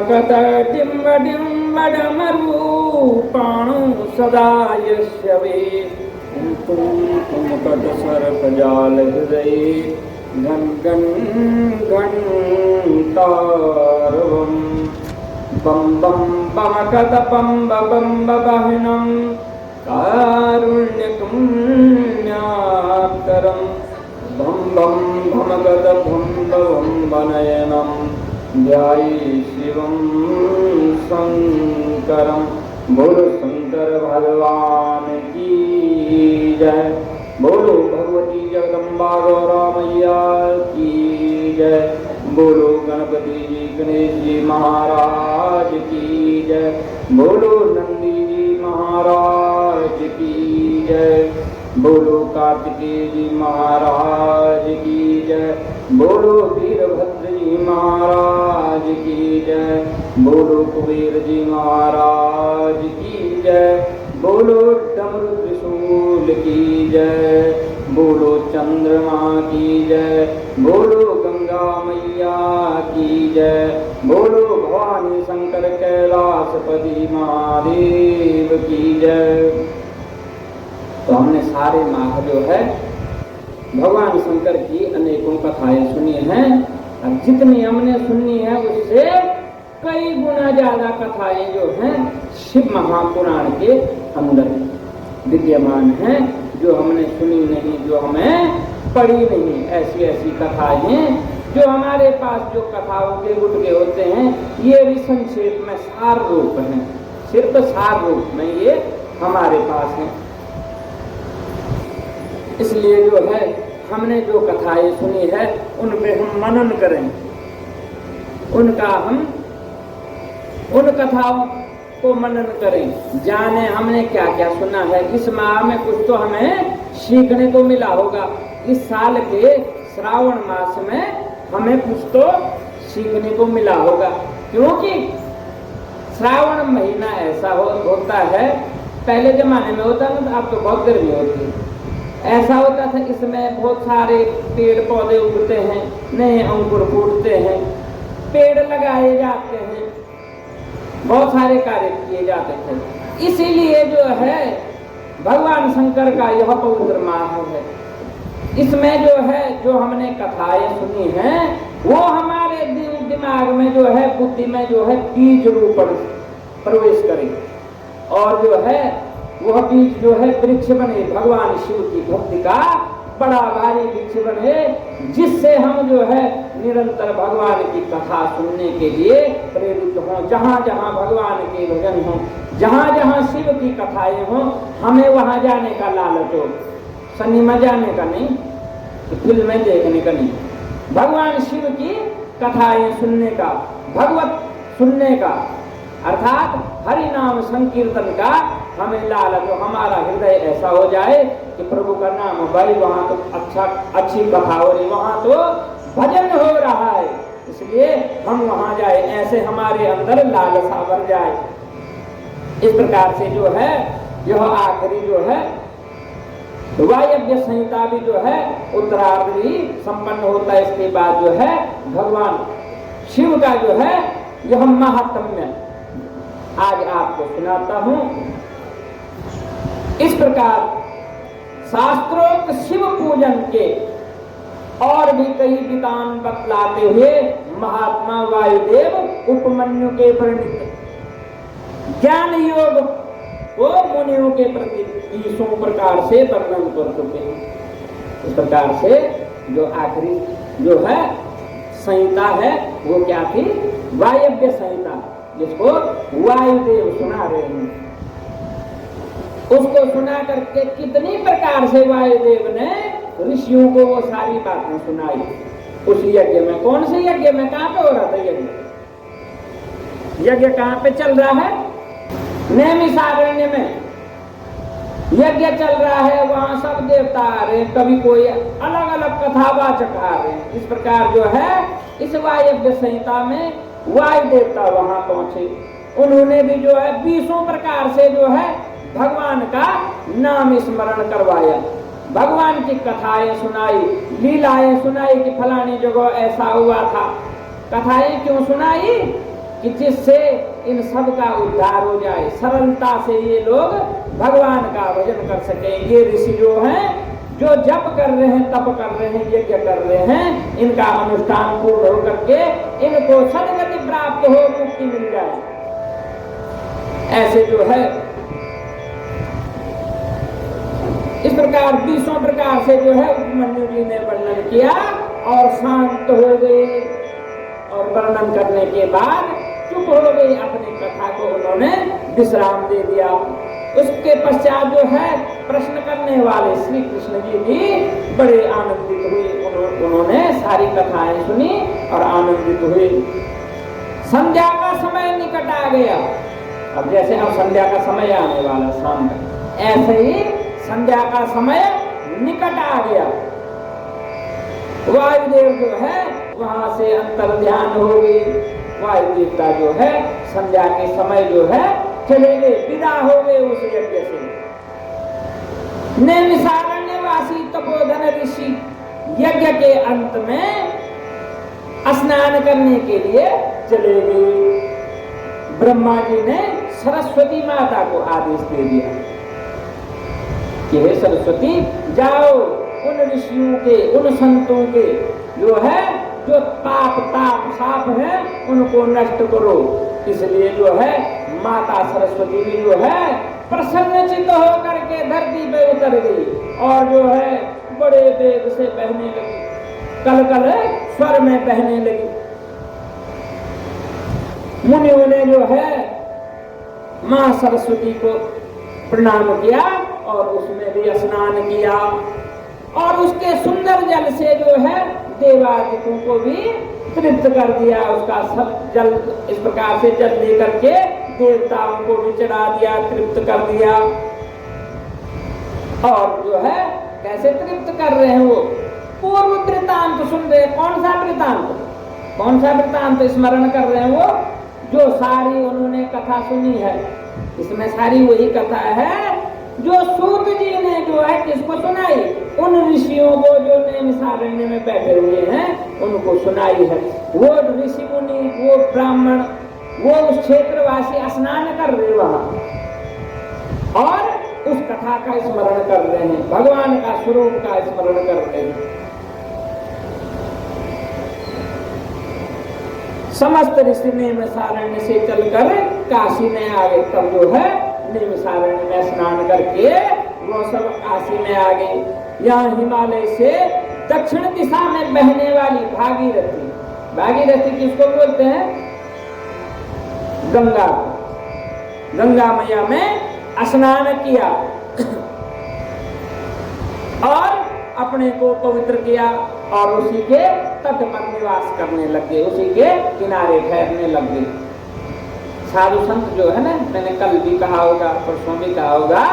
मकतटिम्ब डिम्बडमरूपाणु सदा यस्य वे कुमुकटसर्पजाल हृदये घन घन घंटारवम् बम बम बमकतपं बम बहिनं कारुण्यकुण्याकरं भम भम भमगत भम भम वनयनं ध्याये शिवं शंकरं। बोलो शंकर भगवान की जय। बोलो भगवती जगदम्बा गौरा मैया की जय। बोलो गणपति जी गणेश जी महाराज की जय। बोलो नंदी जी महाराज की जय। बोलो कार्तिकेय जी महाराज की जय। बोलो वीरभद्र जी महाराज की जय। बोलो कुबेर जी महाराज की जय। बोलो डमरू त्रिशूल की जय। बोलो चंद्रमा की जय। बोलो गंगा मैया की जय। बोलो भवानी शंकर कैलाशपति महादेव की जय। तो हमने सारे माह जो है भगवान शंकर की अनेकों कथाएं सुनी हैं और जितनी हमने सुनी है उससे कई गुना ज्यादा कथाएं जो हैं शिव महापुराण के अंदर विद्यमान हैं, जो हमने सुनी नहीं, जो हमें पढ़ी नहीं। ऐसी ऐसी कथाएं जो हमारे पास जो कथाओं के गुटके होते हैं ये भी संक्षेप में सार रूप हैं, सिर्फ सार रूप में ये हमारे पास हैं। इसलिए जो है हमने जो कथाएं सुनी है उन पे हम मनन करें, उन कथाओं को मनन करें, जाने हमने क्या क्या सुना है। इस माह में कुछ तो हमें सीखने को मिला होगा। इस साल के श्रावण मास में हमें कुछ तो सीखने को मिला होगा, क्योंकि श्रावण महीना ऐसा होता है, पहले जमाने में होता था, अब तो बहुत गर्मी होती है। ऐसा होता था इसमें बहुत सारे पेड़ पौधे उगते हैं, नए अंकुर फूटते हैं, पेड़ लगाए जाते हैं, बहुत सारे कार्य किए जाते थे। इसीलिए जो है भगवान शंकर का यह पवित्र माह है। इसमें जो है जो हमने कथाएं सुनी हैं वो हमारे दिमाग में जो है, बुद्धि में जो है बीज रूप प्रवेश करे और जो है वह बीज जो है वृक्ष बने, भगवान शिव की भक्ति का बड़ा भारी वृक्ष बने, जिससे हम जो है निरंतर भगवान की कथा सुनने के लिए प्रेरित हों। जहाँ जहाँ भगवान के भजन हों, जहाँ जहाँ शिव की कथाएं हों, हमें वहाँ जाने का लालच हो। सिनेमा जाने का नहीं, फिल्में देखने का नहीं, भगवान शिव की कथाएं सुनने का, भगवत सुनने का, अर्थात हरि नाम संकीर्तन का हमें लालच हो। हमारा हृदय ऐसा हो जाए कि प्रभु का नाम भाई वहाँ तो अच्छी कथा हो रही, वहाँ तो भजन हो रहा है, इसलिए हम वहाँ जाए, ऐसे हमारे अंदर लालसा भर जाए। इस प्रकार से जो है यह आखिरी जो है वायव्य संहिता भी जो है उत्तरार्ध भी संपन्न होता है। इसके बाद जो है भगवान शिव का जो है यह महात्म्य आज आपको सुनाता हूं। इस प्रकार शास्त्रोक्त शिव पूजन के और भी कई विधान बतलाते हुए महात्मा वायुदेव उपमन्यु के परिणित ज्ञान योग वो मुनियों के प्रति 20 प्रकार से वर्णन कर चुके हैं। इस प्रकार से जो आखिरी जो है संहिता है वो क्या थी? वायव्य संहिता, जिसको वायुदेव सुना रहे हैं। उसको सुना करके कितनी प्रकार से वायुदेव ने ऋषियों को वो सारी बातें सुनाई। उस यज्ञ में, कौन से यज्ञ में, कहाँ पे हो रहा था यज्ञ? यज्ञ कहाँ पे चल रहा है? नैमिषारण्य में यज्ञ चल रहा है। वहाँ सब देवता आ रहे हैं, कभी कोई अलग अलग कथावाचक आ रहे हैं। इस प्रकार जो है इस वायव्य संहिता में वायु देवता वहाँ पहुंचे। उन्होंने भी जो है 20 प्रकार से जो है भगवान का नाम स्मरण करवाया, भगवान की कथाएं सुनाई, लीलाएं सुनाई कि फलानी जगह ऐसा हुआ था। कथाएं क्यों सुनाई? कि जिससे इन सब का उद्धार हो जाए, सरलता से ये लोग भगवान का भजन कर सकें। ये ऋषि जो हैं, जो जप कर रहे हैं, तप कर रहे हैं, यज्ञ कर रहे हैं, इनका अनुष्ठान पूर्ण होकर के इनको सद्गति प्राप्त हो, मुक्ति मिल जाए। ऐसे जो है इस प्रकार 20 प्रकार से जो है उपमन्यु जी ने वर्णन किया और शांत हो गए। और वर्णन करने के बाद चुप हो गए, अपनी कथा को उन्होंने विश्राम दे दिया। उसके पश्चात जो है प्रश्न करने वाले श्री कृष्ण जी भी बड़े आनंदित हुए। उन्होंने सारी कथाएं सुनी और आनंदित हुए। संध्या का समय निकट आ गया। अब जैसे अब संध्या का समय आने वाला शाम का, ऐसे ही संध्या का समय निकट आ गया। वायुदेव जो है वहां से अंतर ध्यान हो गई। वायु देवता जो है संध्या के समय जो है चले गए, विदा हो गए उस यज्ञ से। नैमिषारण्यवासी तपोधन ऋषि यज्ञ के अंत में स्नान करने के लिए चले गए। ब्रह्मा जी ने सरस्वती माता को आदेश दे दिया कि हे सरस्वती, जाओ उन ऋषियों के, उन संतों के जो है, जो ताप साप है, उनको नष्ट करो। इसलिए जो है माता सरस्वती भी जो है प्रसन्नचित्त होकर के धरती पे उतर गई और जो है बड़े वेग से बहने लगी, कल कल स्वर में बहने लगी। मुनियों ने जो है मां सरस्वती को प्रणाम किया और उसमें भी स्नान किया और उसके सुंदर जल से जो है देवादिकों को भी तृप्त कर दिया। उसका सब जल इस प्रकार से जल लेकर के देवताओं को भी चढ़ा दिया, तृप्त कर दिया। और जो है कैसे तृप्त कर रहे हैं वो पूर्व वृत्तांत सुन रहे। कौन सा वृत्तांत, कौन सा वृत्तांत स्मरण कर रहे हैं वो जो सारी उन्होंने कथा सुनी है। इसमें सारी वही कथा है जो सूत जी ने जो है किसको सुनाई, उन ऋषियों को जो नैमिषारण्य में बैठे हुए हैं उनको सुनाई है। वो ऋषि मुनि, वो ब्राह्मण, वो उस क्षेत्रवासी स्नान कर रहे वहां और उस कथा का स्मरण कर रहे हैं, भगवान का स्वरूप का स्मरण कर रहे हैं। समस्त ऋषि नैमिषारण्य से चलकर काशी में आ गए। तब जो है नैमिषारण्य में स्नान करके वो सब काशी में आ गए। यहाँ हिमालय से दक्षिण दिशा में बहने वाली भागीरथी, भागीरथी किसको बोलते हैं, गंगा, गंगा मैया में स्नान किया और अपने को पवित्र किया और उसी के तट पर निवास करने लगे, उसी के किनारे ठहरने लगे। साधु संत जो है ना, मैंने कल भी कहा होगा, परसों भी कहा होगा,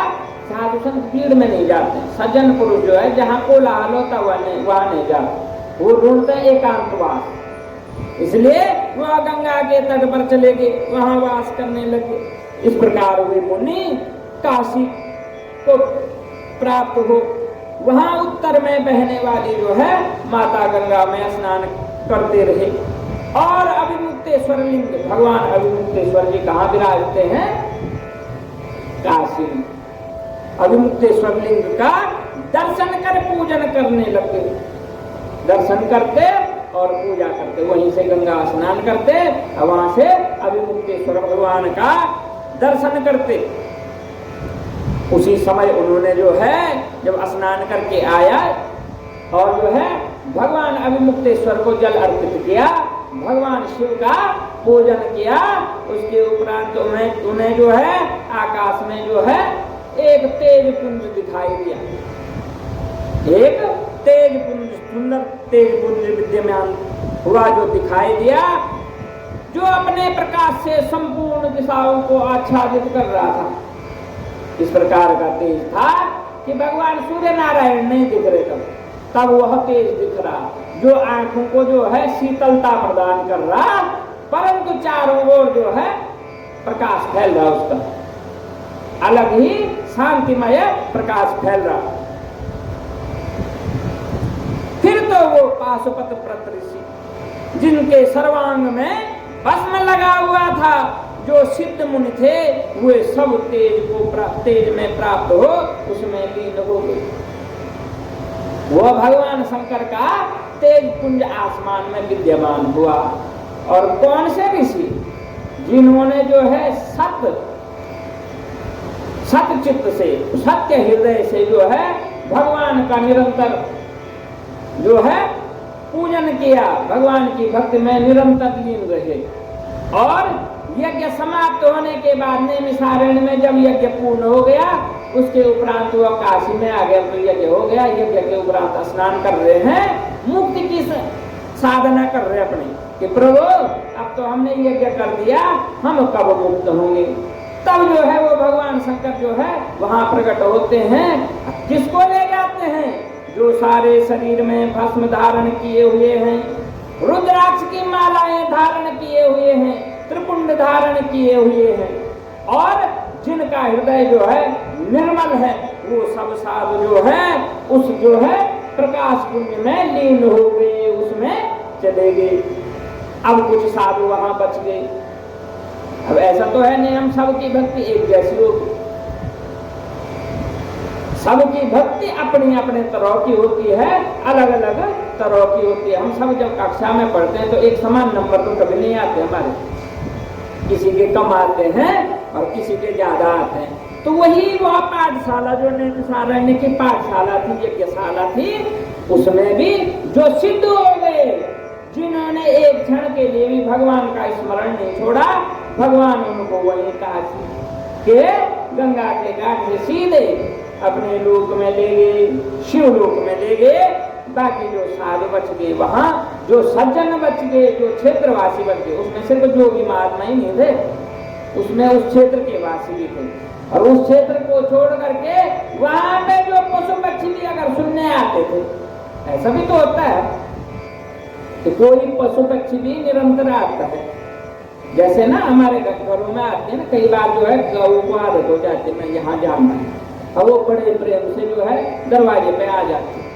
साधु संत भीड़ में नहीं जाते। सज्जन पुरुष जो है जहाँ कोलाहल होता वहां नहीं जाते, वो ढूंढते एकांतवास। इसलिए वह गंगा के तट पर चले गए, वहां वास करने लगे। इस प्रकार वे मुनि काशी को प्राप्त हो। वहां उत्तर में बहने वाली जो है माता गंगा में स्नान करते रहे। और अभिमुक्तेश्वर लिंग, भगवान अभिमुक्तेश्वर जी कहाँ विराजते हैं, काशी। अभिमुक्तेश्वर लिंग का दर्शन कर पूजन करने लगे। दर्शन करते और पूजा करते, वहीं से गंगा स्नान करते और वहां से अभिमुक्तेश्वर भगवान का दर्शन करते। उसी समय उन्होंने जो है जब स्नान करके आया और जो है भगवान अभिमुक्तेश्वर को जल अर्पित किया, भगवान शिव का पूजन किया, उसके उपरांत उन्हें जो है आकाश में जो है एक तेज पुंज दिखाई दिया। एक तेज पुंज, सुंदर तेज पुंज विद्यमान हुआ जो दिखाई दिया, जो अपने प्रकाश से संपूर्ण दिशाओं को आच्छादित कर रहा था। इस प्रकार का तेज था कि भगवान सूर्य नारायण नहीं दिख रहे तब वह तेज दिख रहा, जो आंखों को जो है शीतलता प्रदान कर रहा, परंतु चारों ओर जो है प्रकाश फैल रहा, उसका अलग ही शांतिमय प्रकाश फैल रहा। फिर तो वो पाशुपत व्रत ऋषि, जिनके सर्वांग में भस्म लगा हुआ था। जो सिद्ध मुनि थे वे सब तेज में प्राप्त हो उसमें लीन हो गए। वह भगवान शंकर का तेज पुंज आसमान में विद्यमान हुआ। और कौन से ऋषि? जिन्होंने जो है सत चित्त से, सत्य हृदय से जो है भगवान का निरंतर जो है पूजन किया, भगवान की भक्ति में निरंतर लीन रहे। और यज्ञ समाप्त होने के बाद नैमिषारण्य में जब यज्ञ पूर्ण हो गया, उसके उपरांत वह काशी में आ गया। तो यज्ञ हो गया, यज्ञ के उपरांत स्नान कर रहे हैं, मुक्ति की साधना कर रहे अपने कि प्रभु अब तो हमने यज्ञ कर दिया, हम कब मुक्त होंगे। तब जो है वो भगवान शंकर जो है वहां प्रकट होते हैं। किसको ले जाते हैं? जो सारे शरीर में भस्म धारण किए हुए हैं, रुद्राक्ष की मालाएं धारण किए हुए हैं, त्रिपुंड धारण किए हुए हैं, और जिनका हृदय जो है निर्मल है, वो सब साधु जो है उस जो है प्रकाश पुंज में लीन हो गए, उसमें चले गए। अब कुछ साधु वहां बच गए। अब ऐसा तो है नहीं हम सबकी भक्ति एक जैसी होगी। सबकी भक्ति अपनी अपने तरह की होती है, अलग अलग तरह की होती है। हम सब जब कक्षा में पढ़ते हैं तो एक समान नंबर तो कभी नहीं आते हमारे, किसी के कम आते हैं और किसी के ज्यादा आते हैं। तो वही वह पाठशाला जो नैमिषारण्य की पाठशाला थी, यज्ञशाला थी, उसमें भी जो सिद्ध हो गए, जिन्होंने एक क्षण के लिए भी भगवान का स्मरण नहीं छोड़ा, भगवान उनको वही काशी के गंगा के घाट से सीधे अपने लोक में ले गए, शिवलोक में ले गए। बाकी जो साधु बच गए, वहां जो सज्जन बच गए, जो क्षेत्रवासी बच गए, उसमें सिर्फ जोगी महात्मा ही नहीं थे, उसमें उस क्षेत्र के वासी भी थे। और उस क्षेत्र को छोड़ करके वहां पे जो पशु पक्षी भी अगर सुनने आते थे, ऐसा भी तो होता है कि कोई पशु पक्षी भी निरंतर आता है। जैसे ना हमारे घरों में आते हैं ना, कई बार जो है गऊ को आदत हो जाती है मैं यहाँ जाना है, और वो बड़े प्रेम से जो है दरवाजे पे आ जाते हैं।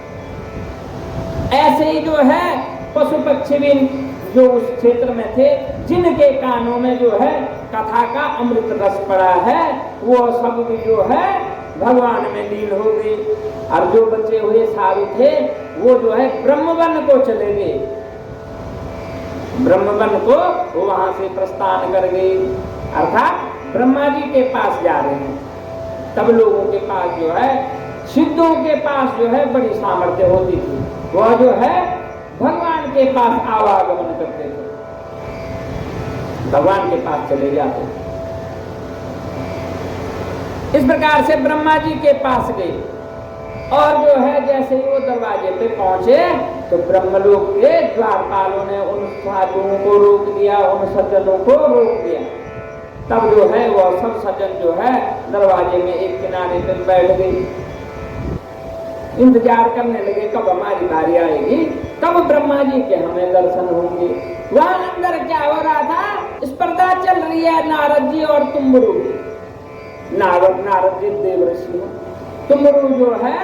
ऐसे ही जो है पशु पक्षी भी जो उस क्षेत्र में थे, जिनके कानों में जो है कथा का अमृत रस पड़ा है, वो सब भी जो है भगवान में लीन हो गए। और जो बचे हुए साधु थे वो जो है ब्रह्मवन को चले गए, ब्रह्मवन को वो वहां से प्रस्थान कर गए, अर्थात ब्रह्मा जी के पास जा रहे हैं। तब लोगों के पास जो है, सिद्धों के पास जो है बड़ी सामर्थ्य होती थी, वह जो है भगवान के पास आवागमन करते थे, भगवान के पास चले जाते। इस प्रकार से ब्रह्मा जी के पास गए, और जो है जैसे ही वो दरवाजे पे पहुंचे तो ब्रह्मलोक के द्वारपालों ने उन साधुओं को रोक दिया, उन सज्जनों को रोक दिया। तब जो है वह सब सज्जन जो है दरवाजे में एक किनारे पर बैठ गए, इंतजार करने लगे कब हमारी बारी आएगी, कब ब्रह्मा जी के हमें दर्शन होंगे। वहां अंदर क्या हो रहा था? स्पर्धा चल रही है नारद जी और तुम्बरू। नारद जी देवर्षि हैं, तुम्बरू जो है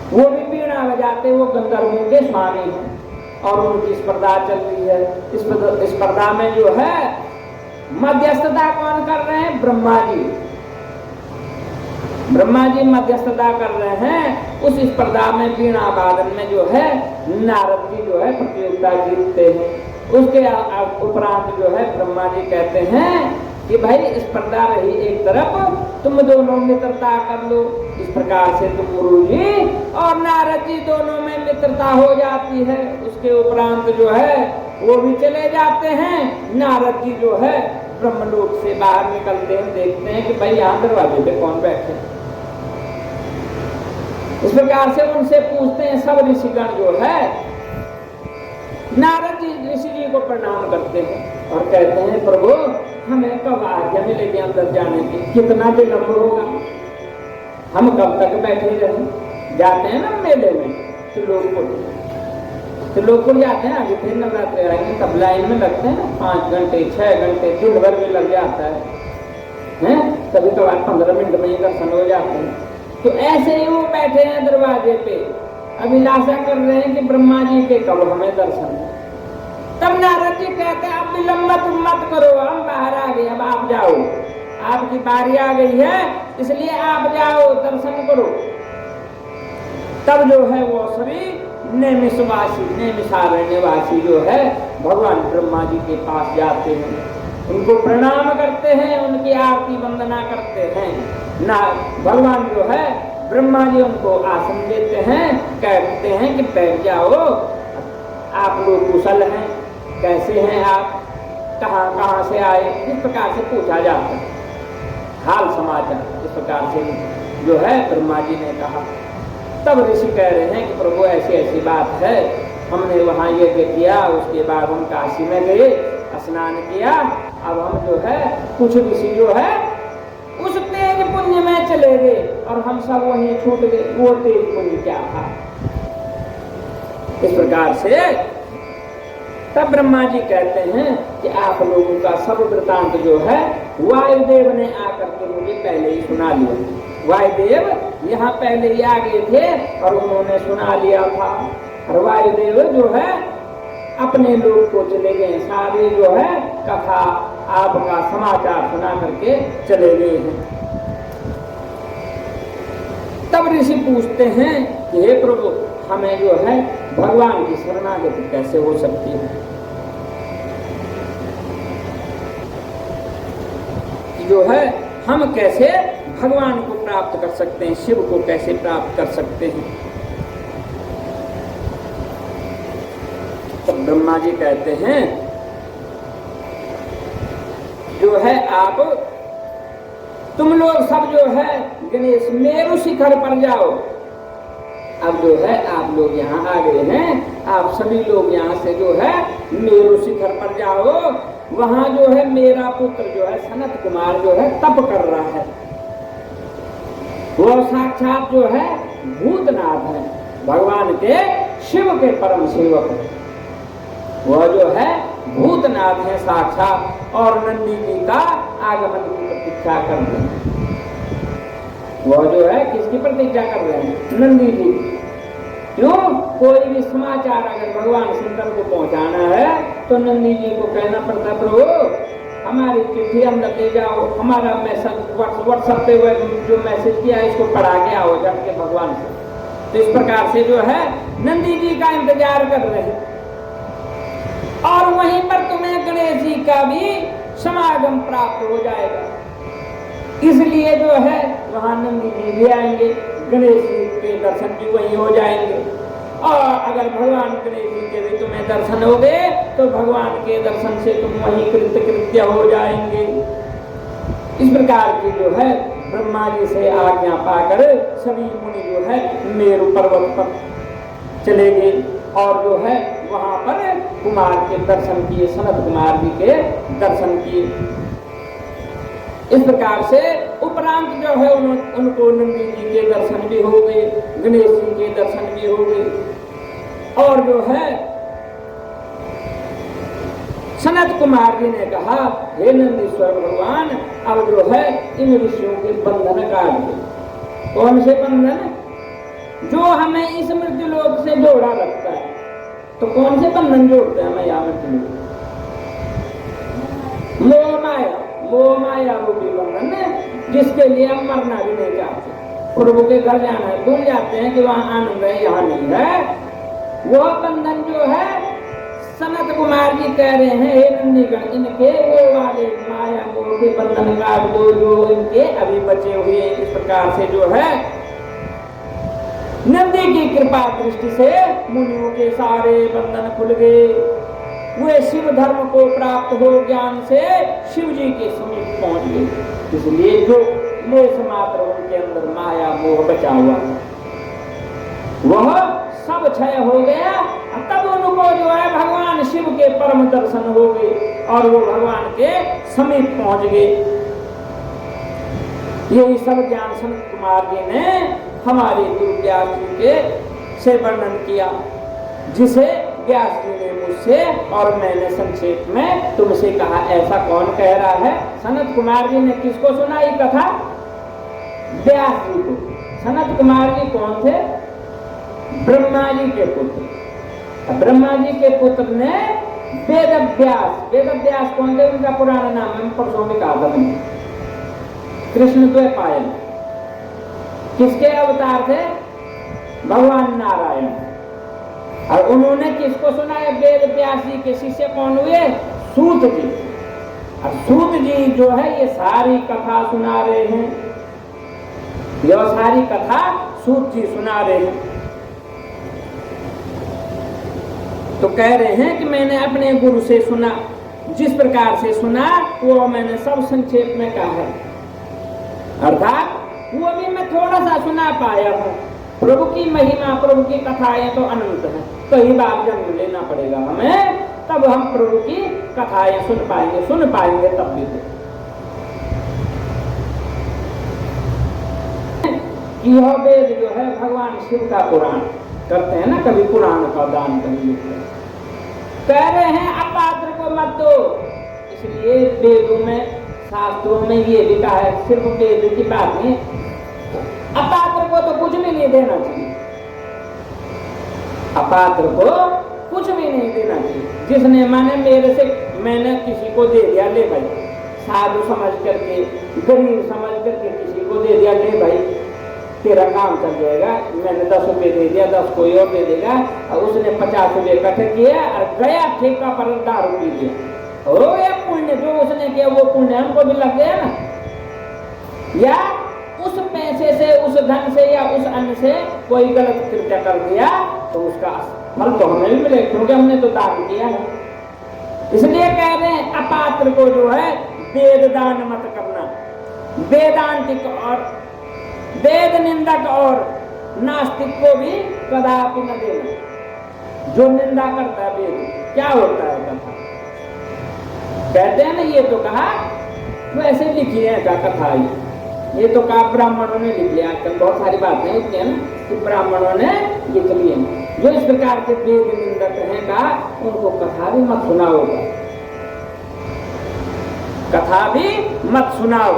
वो भी बीड़ा बजाते, वो गंधर्वों के स्वामी हैं, और उनकी स्पर्धा चल रही है। इस स्पर्धा में जो है मध्यस्थता कौन कर रहे हैं? ब्रह्मा जी। ब्रह्मा जी मध्यस्थता कर रहे हैं। उस स्पर्धा में बीणा वादन में जो है नारद जी जो है प्रतियोगिता जीतते हैं। उसके उपरांत जो है ब्रह्मा जी कहते हैं कि भाई स्पर्धा रही एक तरफ, तुम दोनों मित्रता कर लो। इस प्रकार से तुम जी और नारद जी दोनों में मित्रता हो जाती है। उसके उपरांत जो है वो भी चले जाते हैं। नारद जी जो है ब्रह्मलोक से बाहर निकलते हैं, देखते हैं कि भाई यहाँ दरवाजे पे कौन बैठे। इस प्रकार से उनसे पूछते हैं सब ऋषिगण जो है। नारद जी ऋषि जी को प्रणाम करते हैं और कहते हैं प्रभु हमें कब आज्ञा मिलेगी अंदर जाने की, कितना विलंब होगा, हम कब तक बैठे रहें। जाते हैं ना मेले में त्रिलोकपुर जाते हैं, आगे फिर नवरात्रि आएंगे तब लाइन में लगते हैं ना 5 घंटे 6 घंटे दिन भर भी लग जाता है, कभी कभार 15 मिनट में ही दर्शन हो जाते हैं। तो ऐसे ही वो बैठे हैं दरवाजे पे, अभिलाषा कर रहे हैं कि ब्रह्मा जी के कब हमें दर्शन हो। तब नारद जी कहते अब विलंब तुम मत करो, हम बाहर आ गए, अब आप जाओ, आपकी बारी आ गई है, इसलिए आप जाओ दर्शन करो। तब जो है वो सभी नैमिषारण्यवासी जो है भगवान ब्रह्मा जी के पास जाते हैं, उनको प्रणाम करते हैं, उनकी आरती वंदना करते हैं। ना भगवान जो है ब्रह्मा जी उनको आसन देते हैं, कहते हैं कि बैठ जाओ, आप लोग कुशल हैं, कैसे हैं आप, कहाँ से आए, इस प्रकार से पूछा जाता है, हाल समाचार इस प्रकार से जो है ब्रह्मा जी ने कहा। तब ऋषि कह रहे हैं कि प्रभु ऐसी ऐसी बात है, हमने वहाँ यज्ञ किया, उसके बाद हम काशी में गए, स्नान किया, अब हम जो है कुछ ऋषि जो है उस तेज पुण्य में चले गए और हम सब वहीं छूट गए, वो तेज पुण्य क्या था। इस प्रकार से तब ब्रह्मा जी कहते हैं कि आप लोगों का सब वृतांत जो है वायुदेव ने आकर के मुझे पहले ही सुना लिया। वायुदेव यहाँ पहले ही आ गए थे और उन्होंने सुना लिया था, और वायुदेव जो है अपने लोग को चले गए, सारे जो है कथा आपका समाचार सुना करके चले गए हैं। तब ऋषि पूछते हैं कि हे प्रभु, हमें जो है भगवान की शरणागति कैसे हो सकती है, जो है हम कैसे भगवान को प्राप्त कर सकते हैं, शिव को कैसे प्राप्त कर सकते हैं। तो ब्रह्मा जी कहते हैं जो है आप तुम लोग सब जो है गणेश मेरु शिखर पर जाओ। अब जो है आप लोग यहाँ आ गए हैं, आप सभी लोग यहाँ से जो है मेरु शिखर पर जाओ, वहां जो है मेरा पुत्र जो है सनत कुमार जो है तप कर रहा है, वो साक्षात जो है भूतनाथ है, भगवान के शिव के परम सेवक है, वह जो है भूतनाथ है साक्षात, और नंदी जी का आगमन की प्रतीक्षा कर रहे हैं। वह जो है किसकी प्रतीक्षा कर रहे हैं, नंदी जी। क्यों, कोई भी समाचार अगर भगवान शंकर को पहुंचाना है तो नंदी जी को कहना पड़ता है प्रभु हमारी चिट्ठी अंदर ले जाओ, हमारा मैसेज व्हाट्सएप पे जो मैसेज किया है इसको पढ़ा के आओ जाके भगवान से। तो इस प्रकार से जो है नंदी जी का इंतजार कर रहे हैं, और वहीं पर तुम्हें गणेश जी का भी समागम प्राप्त हो जाएगा, इसलिए जो है वहां नंदी जी भी आएंगे, गणेश जी के दर्शन भी वहीं हो जाएंगे, और अगर भगवान गणेश जी के भी तुम्हें दर्शन हो गए तो भगवान के दर्शन से तुम वहीं कृत्य हो जाएंगे। इस प्रकार की जो है ब्रह्मा जी से आज्ञा पाकर सभी मुनि जो है मेरु पर्वत पर चले गए, और जो है वहां पर कुमार के दर्शन किए, सनत कुमार जी के दर्शन किए। इस प्रकार से उपरांत जो है उनको नंदी जी के दर्शन भी हो गए, गणेश जी के दर्शन भी हो गए, और जो है सनत कुमार जी ने कहा हे नंदीश्वर भगवान, अब जो है इन ऋषियों के बंधन काट दो। कौन से बंधन, जो हमें इस मृत्युलोक से जोड़ा रखता है। तो कौन से बंधन जोड़ते हैं हमें यहाँ मृत्युलोक, मोह माया रूपी बंधन है, जिसके लिए हम मरना भी नहीं चाहते, प्रभु के घर जाना है, भूल जाते हैं कि वहाँ आनंद है, यहाँ नहीं है। वह बंधन जो है सनत कुमार जी कह रहे हैं हे नंदीगण, इनके वो वाले माया मोह के बंधन काट दो जो इनके अभी बचे हुए। इस प्रकार से जो है नंदी की कृपा दृष्टि से मुनियों के सारे बंधन खुल गए, वे शिव धर्म को प्राप्त हो ज्ञान से शिव जी के समीप पहुंच गए। इसलिए जो लेश मात्र उनके अंदर माया मोह बचा हुआ वह सब क्षय हो गया। तब उनको जो है भगवान शिव के परम दर्शन हो गए और वो भगवान के समीप पहुंच गए। यही सब ज्ञान सनत कुमार जी ने हमारे गुरु व्यास जी के से वर्णन किया, जिसे व्यास जी ने मुझसे और मैंने संक्षेप में तुमसे कहा। ऐसा कौन कह रहा है? सनत कुमार जी ने किसको सुनाई कथा? व्यास जी को। सनत कुमार जी कौन थे? ब्रह्मा जी के पुत्र। ब्रह्मा जी के पुत्र ने वेद व्यास कौन थे? उनका पुराना नाम है, परसों में कहा था मैंने, कृष्ण द्वैपायन। किसके अवतार थे? भगवान नारायण। और उन्होंने किसको सुनाया? वेद व्यास जी के शिष्य कौन हुए? सूत जी। और सूत जी जो है ये सारी कथा सुना रहे हैं, यह सारी कथा सूत जी सुना रहे हैं। तो कह रहे हैं कि मैंने अपने गुरु से सुना, जिस प्रकार से सुना वो मैंने सब संक्षेप में कहा है, अर्थात वो भी मैं थोड़ा सा सुना पाया हूँ। प्रभु की महिमा, प्रभु की कथाएं तो अनंत है, कई बार जन्म लेना पड़ेगा हमें, तब हम प्रभु की कथाएं सुन पाएंगे तब भी। यह वेद जो है भगवान शिव का पुराण करते हैं ना, कभी पुराण का दान कभी कह रहे हैं अपात्र को मत दो। इसलिए वेदों में, शास्त्रों में ये भी कहा है, सिर्फ वेद की बात नहीं, अपात्र को तो कुछ भी नहीं देना चाहिए, अपात्र को कुछ भी नहीं देना चाहिए। जिसने माने मेरे से, मैंने किसी को दे दिया, ले भाई, साधु समझ करके, गरीब समझ करके किसी को दे दिया, ले भाई तेरा काम चल जाएगा, मैंने 10 रुपये दे दिया, 10 कोई और दे देगा, और उसने 50 रुपये इकट्ठे किए और गया ठेका पर दारू पी लिया, हो गया पुण्य। जो उसने किया वो पुण्य हमको भी लग गया ना। या उस पैसे से, उस धन से या उस अन्न से कोई गलत कृत्य कर दिया तो उसका फल तो हमें भी मिलेगा, क्योंकि हमने तो दान किया है। इसलिए कह रहे हैं अपात्र को जो है वेद दान मत करना। वेदांतिक और वेद निंदक और नास्तिक को भी कदापि न देना। जो निंदा करता है वेद, क्या होता है कथा? कहते हैं ना, ये तो कहा वैसे लिखी है क्या कथा, ये तो कहा ब्राह्मणों ने लिख लिया। आजकल बहुत सारी बातें होती है ना कि ब्राह्मणों ने लिख लिए। जो इस प्रकार के वेद निंदक हैं का, उनको कथा भी मत सुनाओ, कथा भी मत सुनाओ।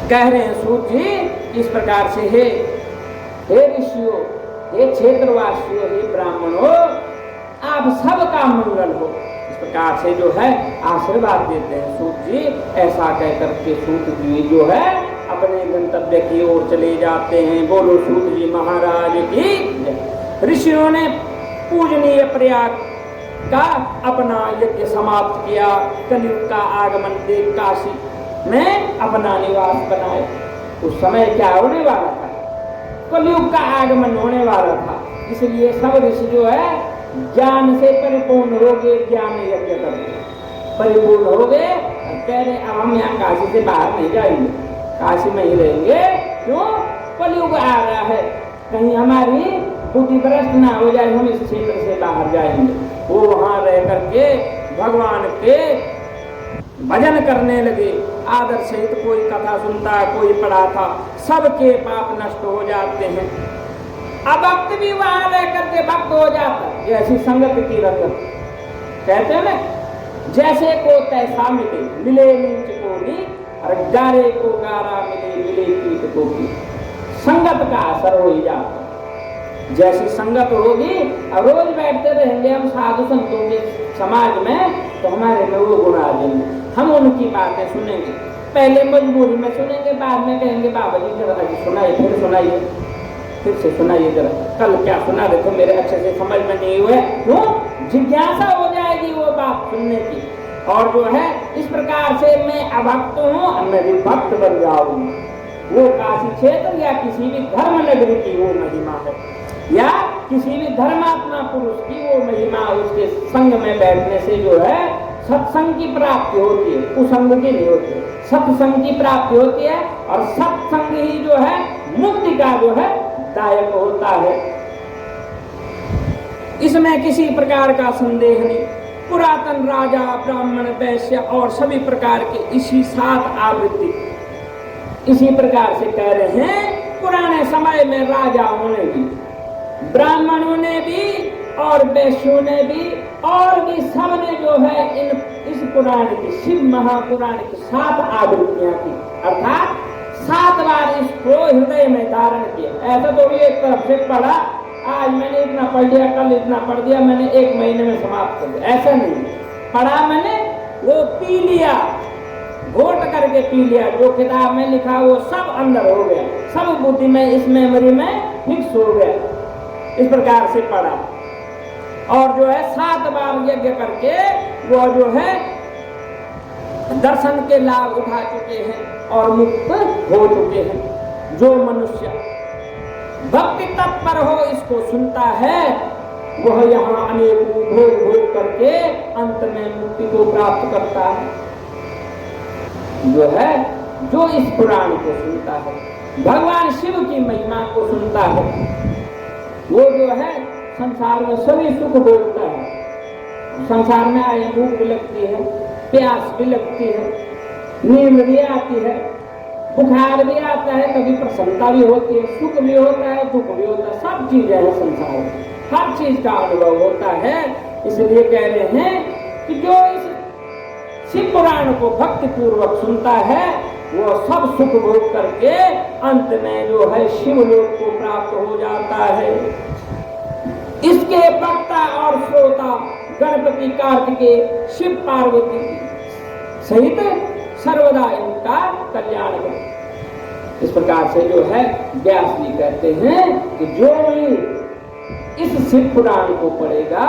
कह रहे हैं सूत जी इस प्रकार से, हे ऋषियों, हे क्षेत्रवासियों, हे ब्राह्मणों, आप सबका मंगल हो। इस प्रकार से जो है आशीर्वाद देते हैं सूत जी। ऐसा कहकर के सूत जी जो है अपने गंतव्य की ओर चले जाते हैं। बोलो सूत जी महाराज की। ऋषियों ने पूजनीय प्रयाग का अपना यज्ञ समाप्त किया। कलयुग का आगमन देख काशी में अपना निवास बनाए। उस समय क्या होने वाला था? कलयुग का आगमन होने वाला था। इसलिए सब ऋषि जो है ज्ञान से परिपूर्ण हो गए, ज्ञान यज्ञ करके परिपूर्ण हो गए। कह रहे अब हम यहाँ काशी से बाहर नहीं जाएंगे, काशी में ही रहेंगे। क्यों? कलयुग आ रहा है, कहीं हमारी बुद्धि भ्रष्ट ना हो जाए, हम इस क्षेत्र से बाहर जाएंगे। वो वहां रह करके भगवान के भजन करने लगे। आदर सहित कोई कथा सुनता, कोई पढ़ाता, सबके पाप नष्ट हो जाते हैं। अभक्त भी वहां रह करके भक्त हो जाता है। जैसी संगत की रंगत कहते हैं ना, जैसे को तैसा मिले, मिले नीच को नीच, और गारे को गारा मिले, मिले कीट को कीट। संगत का असर हो ही जाता है। जैसी संगत होगी, और रोज बैठते रहेंगे हम साधु संतों के समाज में, तो हमारे में वो गुण आ जाएंगे। हम उनकी बातें सुनेंगे, पहले मजबूरी में सुनेंगे, बाद में कहेंगे बाबा जी जरा सुनाइए, फिर सुनाइए, फिर से सुनाइए जरा, कल क्या सुना रहे थे मेरे अच्छे से समझ में नहीं हुए। क्यों? जिज्ञासा हो जाएगी वो बात सुनने की। और जो है इस प्रकार से मैं अभक्त हूँ, मैं भी भक्त बन जाऊंगा। वो काशी क्षेत्र या किसी भी धर्म नगरी की वो महिमा है, या किसी भी धर्मात्मा पुरुष की वो महिमा। उसके संग में बैठने से जो है सत्संग की प्राप्ति होती है, कुसंग की नहीं होती है। सत्संग की प्राप्ति होती है, और सत्संग ही जो है मुक्ति का जो है दायक होता है। इसमें किसी प्रकार का संदेह नहीं। पुरातन राजा, ब्राह्मण, वैश्य और सभी प्रकार के इसी 7 आवृत्ति इसी प्रकार से कह रहे हैं। पुराने समय में राजाओं ने भी, ब्राह्मणों ने भी और वैश्यों ने भी और भी सब ने जो है इस पुराण की, शिव महापुराण की 7 आवृत्तियां की, अर्थात 7 बार इसको हृदय में धारण किया। ऐसा तो भी एक तरफ से पढ़ा आज मैंने इतना पढ़ लिया, कल इतना पढ़ दिया, मैंने 1 महीने में समाप्त कर दिया, ऐसा नहीं। पढ़ा मैंने, वो पी लिया, घोट करके पी लिया, जो किताब में लिखा वो सब अंदर हो गया, सब बुद्धि में, इस मेमोरी में फिक्स हो गया। इस प्रकार से पढ़ा। और जो है 7 बार यज्ञ करके वो जो है दर्शन के लाभ उठा चुके हैं और मुक्त हो चुके हैं। जो मनुष्य भक्ति तत्पर हो, इसको सुनता है, वह यहाँ अनेकों भोग भोग करके अंत में मुक्ति को प्राप्त करता है। जो है, जो इस पुराण को सुनता है, भगवान शिव की महिमा को सुनता है, वो जो है संसार में सभी सुख भोगता है। संसार में आए भूख भी लगती है, प्यास भी लगती है, नींद भी आती है, बुखार भी आता है, कभी प्रसन्नता भी होती है, सुख भी होता है, दुख भी होता है, सब चीजें हैं संसार में, हर चीज का अनुभव होता है। इसलिए कह रहे हैं कि जो इस शिव पुराण को भक्ति पूर्वक सुनता है, वो सब सुख भोग करके अंत में जो है शिवलोक को प्राप्त हो जाता है। इसके वक्ता और श्रोता गणपति, कार्तिकेय, शिव पार्वती सहित सर्वदा इनका कल्याण हो। इस प्रकार से जो है व्यास जी कहते हैं कि जो भी इस शिव पुराण को पढ़ेगा,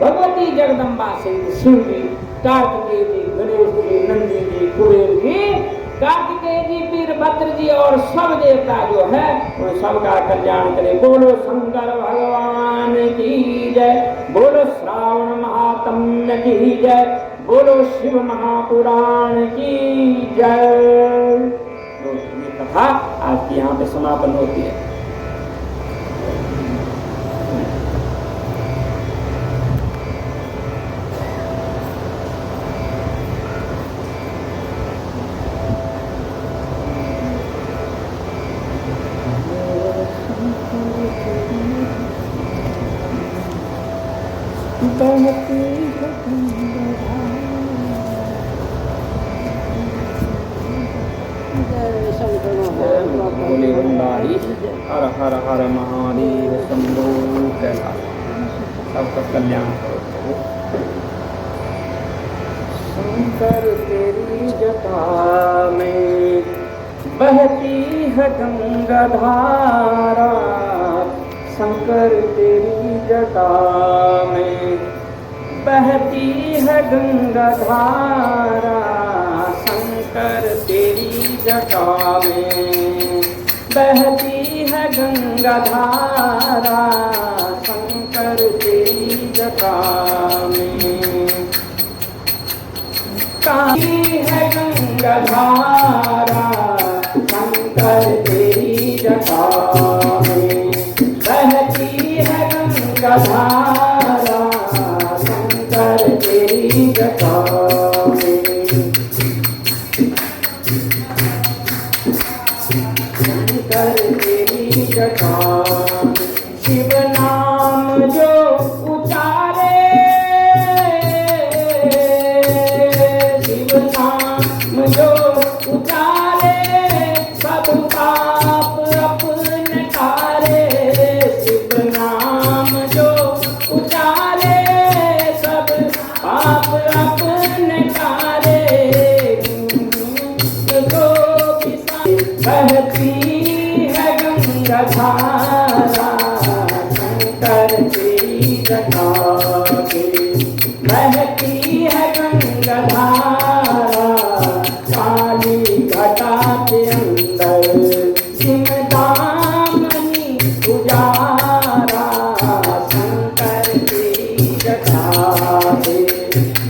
भगवती जगदम्बा सहित शिव जी, कार्तिकेय जी, गणेश जी, नंदी जी, कुबेर जी, कार्तिकेय जी, वीरभद्र जी और सब देवता जो है उन सबका कल्याण करे। बोलो शंकर भगवान की जय, बोलो श्रावण महात्म्य की जय, बोलो शिव महापुराण की जय। तो ये कथा आज की यहाँ पे समापन होती है। हर हर हर महादेव शंभो कैलाश, सबका कल्याण करो। शंकर तेरी जटा में बहती है गंगा धारा, शंकर तेरी जटा में बहती है गंगा धारा, शंकर तेरी जटा में बहती है गंगा धारा, शंकर तेरी जटा में काली है गंगा धारा, शंकर तेरी जटा में बहती है गंगा धारा, शंकर तेरी जटा में शंकर तेरी जटा। शिव नाम जो उचारे, शिव नाम जो उचारे, सब पाप अपने तारे, शिव नाम जो उचारे, सब पाप अपने तारे। बहती है गंगा धारा, शंकर तेरी जटा में बहती है गंगा धारा, काली घटा के अंदर सिमदामणि उजारा, शंकर तेरी जटा में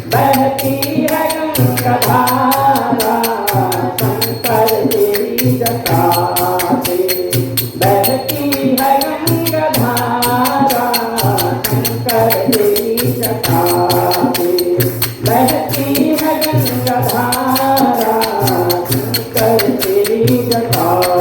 बहती है गंगा धारा, शंकर तेरी जटा में बहती है गंगा धारा, शंकर तेरी जटा में बहती है गंगा धारा, शंकर तेरी जटा।